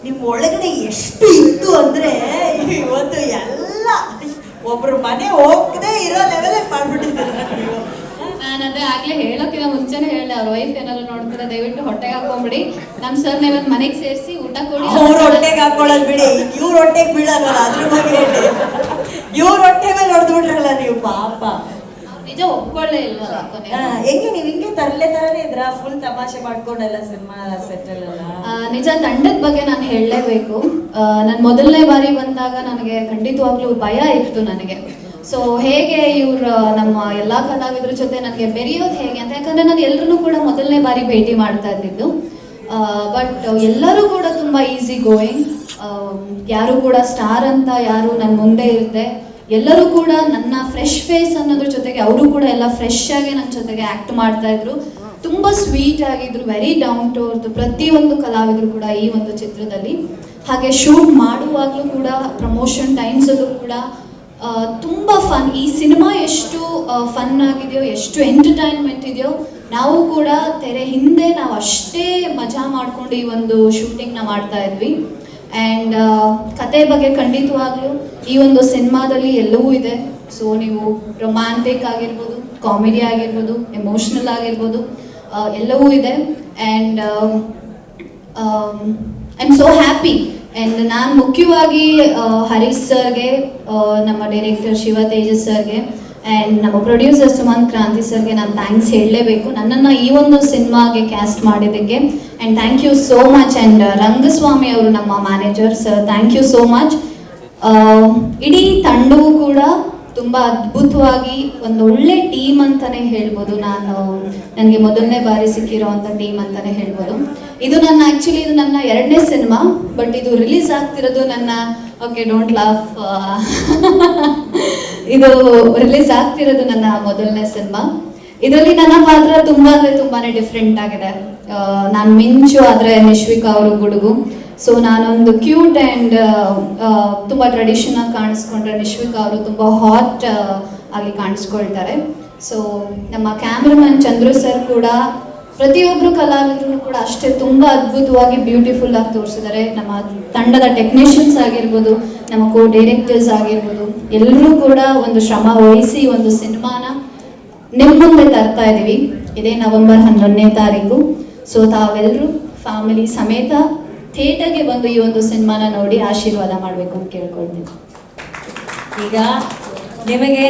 ನಿಮ್ಮ ಒಳಗಡೆ ಎಷ್ಟು ಇತ್ತು ಅಂದ್ರೆ ಇವತ್ತು ಎಲ್ಲ ಒಬ್ರು ಮನೆ ಹೋಗದೆ ಇರೋ ಲೆವೆಲ್ ಮಾಡ್ಬಿಟ್ಟಿದ್ದಾರೆ ನೀವು. ನಾನು ಅದೇ ಆಗ್ಲೇ ಹೇಳೋಕ್ಕಿಂತ ಮುಂಚೆನೆ ಹೇಳಿ ಅವ್ರ ವೈಫ್ ಏನಾದ್ರು ನೋಡ್ತಾರೆ ದಯವಿಟ್ಟು ಹೊಟ್ಟೆಗೆ ಹಾಕೊಂಬಿಡಿ. ನಮ್ಮ ಸರ್ನ ಇವತ್ತು ಮನೆಗೆ ಸೇರಿಸಿ ಊಟ ಕೊಡಿ. ಅವ್ರ ಹೊಟ್ಟೆಗೆ ಹಾಕೊಳ್ಳೋದು ಬಿಡಿ, ಇವ್ರ ಹೊಟ್ಟೆಗೆ ಬೀಳಲ್ವಲ್ಲ ಅದ್ರ ಬಗ್ಗೆ ಹೇಳಿ. ಇವ್ರ ಹೊಟ್ಟೆ ಮೇಲೆ ಹೊಡೆದ್ಬಿಟ್ರಲ್ಲ ನೀವು ಪಾಪ. ನಿಜ ಒಪ್ಕೊಳ್ಳೇ ಇಲ್ವಲ್ಲ. ಹೆಂಗೆ ನೀವು ಹಿಂಗೆ ತರಲೆ ತರನೇ ಇದ್ರ ಫುಲ್ ತಮಾಷೆ ಮಾಡ್ಕೊಂಡೆಲ್ಲ ಸಿನಿಮಾ ಸೆಟ್ ಅಲ್ಲ? ನಿಜ ತಂಡದ ಬಗ್ಗೆ ನಾನು ಹೇಳಲೇಬೇಕು. ನಾನು ಮೊದಲನೇ ಬಾರಿ ಬಂದಾಗ ನನಗೆ ಖಂಡಿತವಾಗ್ಲೂ ಭಯ ಇತ್ತು ನನಗೆ. ಸೊ ಹೇಗೆ ಇವ್ರು ನಮ್ಮ ಎಲ್ಲ ಕಲಾವಿದರ ಜೊತೆ ನನಗೆ ಬೆರೆಯೋದು ಹೇಗೆ ಅಂತ, ಯಾಕಂದರೆ ನಾನು ಎಲ್ಲರೂ ಕೂಡ ಮೊದಲನೇ ಬಾರಿ ಭೇಟಿ ಮಾಡ್ತಾ ಇದ್ದಿದ್ದು. ಬಟ್ ಎಲ್ಲರೂ ಕೂಡ ತುಂಬ ಈಸಿ ಗೋಯಿಂಗ್, ಯಾರು ಕೂಡ ಸ್ಟಾರ್ ಅಂತ ಯಾರು ನನ್ನ ಮುಂದೆ ಇರುತ್ತೆ. ಎಲ್ಲರೂ ಕೂಡ ನನ್ನ ಫ್ರೆಶ್ ಫೇಸ್ ಅನ್ನೋದ್ರ ಜೊತೆಗೆ ಅವರು ಕೂಡ ಎಲ್ಲ ಫ್ರೆಶ್ ಆಗಿ ನನ್ನ ಜೊತೆಗೆ ಆ್ಯಕ್ಟ್ ಮಾಡ್ತಾ ಇದ್ರು. ತುಂಬ ಸ್ವೀಟ್ ಆಗಿದ್ರು, ವೆರಿ ಡೌನ್ ಟು ಅರ್ತ್ ಪ್ರತಿಯೊಂದು ಕಲಾವಿದರು ಕೂಡ ಈ ಒಂದು ಚಿತ್ರದಲ್ಲಿ. ಹಾಗೆ ಶೂಟ್ ಮಾಡುವಾಗಲೂ ಕೂಡ ಪ್ರಮೋಷನ್ ಟೈಮ್ಸಲ್ಲೂ ಕೂಡ ತುಂಬ ಫನ್. ಈ ಸಿನಿಮಾ ಎಷ್ಟು ಫನ್ ಆಗಿದೆಯೋ, ಎಷ್ಟು ಎಂಟರ್ಟೈನ್ಮೆಂಟ್ ಇದೆಯೋ, ನಾವು ಕೂಡ ತೆರೆ ಹಿಂದೆ ನಾವು ಅಷ್ಟೇ ಮಜಾ ಮಾಡ್ಕೊಂಡು ಈ ಒಂದು ಶೂಟಿಂಗ್ನ ಮಾಡ್ತಾ ಇದ್ವಿ. ಆ್ಯಂಡ್ ಕತೆ ಬಗ್ಗೆ ಖಂಡಿತವಾಗ್ಲೂ ಈ ಒಂದು ಸಿನಿಮಾದಲ್ಲಿ ಎಲ್ಲವೂ ಇದೆ. ಸೊ ನೀವು ರೊಮ್ಯಾಂಟಿಕ್ ಆಗಿರ್ಬೋದು, ಕಾಮಿಡಿ ಆಗಿರ್ಬೋದು, ಎಮೋಷ್ನಲ್ ಆಗಿರ್ಬೋದು, ಎಲ್ಲವೂ ಇದೆ. And I am so happy. And ನಾನು ಮುಖ್ಯವಾಗಿ ಹರೀಶ್ ಸರ್ಗೆ, ನಮ್ಮ ಡೈರೆಕ್ಟರ್ ಶಿವ ತೇಜಸ್ ಸರ್ಗೆ, ಆ್ಯಂಡ್ ನಮ್ಮ ಪ್ರೊಡ್ಯೂಸರ್ ಸುಮಂತ್ ಕ್ರಾಂತಿ ಸರ್ಗೆ ನಾನು ಥ್ಯಾಂಕ್ಸ್ ಹೇಳಲೇಬೇಕು ನನ್ನನ್ನು ಈ ಒಂದು ಸಿನಿಮಾಗೆ ಕ್ಯಾಸ್ಟ್ ಮಾಡಿದ್ದಕ್ಕೆ. And thank you so much. And Rangaswamy ಅವರು ನಮ್ಮ manager sir, thank you so much. ಇಡೀ ತಂಡವೂ ಕೂಡ ತುಂಬ ಅದ್ಭುತವಾಗಿ ಒಂದು ಒಳ್ಳೆ ಟೀಮ್ ಅಂತಲೇ ಹೇಳ್ಬೋದು. ನನಗೆ ಮೊದಲನೇ ಬಾರಿ ಸಿಕ್ಕಿರೋವಂಥ ಟೀಮ್ ಅಂತಲೇ ಹೇಳ್ಬೋದು. ಇದು ನನ್ನ ಎರಡನೇ ಸಿನಿಮಾ, ಬಟ್ ಇದು ರಿಲೀಸ್ ಆಗ್ತಿರೋದು ಓಕೆ ಡೋಂಟ್ ಲಾಫ್, ಇದು ರಿಲೀಸ್ ಆಗ್ತಿರೋದು ನನ್ನ ಮೊದಲನೇ ಸಿನಿಮಾ. ಇದರಲ್ಲಿ ನನ್ನ ಪಾತ್ರ ತುಂಬ ಅಂದರೆ ತುಂಬಾ ಡಿಫ್ರೆಂಟ್ ಆಗಿದೆ. ನಾನು ಮಿಂಚು, ಆದರೆ ನಿಶ್ವಿಕಾ ಅವರು ಗುಡುಗು. ಸೊ ನಾನೊಂದು ಕ್ಯೂಟ್ ಆ್ಯಂಡ್ ತುಂಬ ಟ್ರೆಡಿಷನಲ್ ಕಾಣಿಸ್ಕೊಂಡ್ರೆ, ನಿಶ್ವಿಕಾ ಅವರು ತುಂಬ ಹಾಟ್ ಆಗಿ ಕಾಣಿಸ್ಕೊಳ್ತಾರೆ. ಸೊ ನಮ್ಮ ಕ್ಯಾಮ್ರಾಮನ್ ಚಂದ್ರು ಸರ್ ಕೂಡ ಪ್ರತಿಯೊಬ್ಬರು ಕಲಾವಿದರು ಕೂಡ ಅಷ್ಟೇ ತುಂಬ ಅದ್ಭುತವಾಗಿ ಬ್ಯೂಟಿಫುಲ್ ಆಗಿ ತೋರಿಸಿದ್ದಾರೆ. ನಮ್ಮ ತಂಡದ ಟೆಕ್ನಿಷಿಯನ್ಸ್ ಆಗಿರ್ಬೋದು, ನಮ್ಮ ಕೋ ಡೈರೆಕ್ಟರ್ಸ್ ಆಗಿರ್ಬೋದು, ಎಲ್ಲರೂ ಕೂಡ ಒಂದು ಶ್ರಮ ವಹಿಸಿ ಒಂದು ಸಿನಿಮಾನ ನಿಮ್ಮ ಮುಂದೆ ತರ್ತಾ ಇದ್ದೀವಿ. ಇದೇ ನವೆಂಬರ್ 11ನೇ ತಾರೀಕು. ಸೊ ತಾವೆಲ್ಲರೂ ಫ್ಯಾಮಿಲಿ ಸಮೇತ ಥಿಯೇಟರ್ಗೆ ಬಂದು ಈ ಒಂದು ಸಿನಿಮಾನ ನೋಡಿ ಆಶೀರ್ವಾದ ಮಾಡಬೇಕು ಅಂತ ಕೇಳ್ಕೊಳ್ತೀನಿ. ಈಗ ನಿಮಗೆ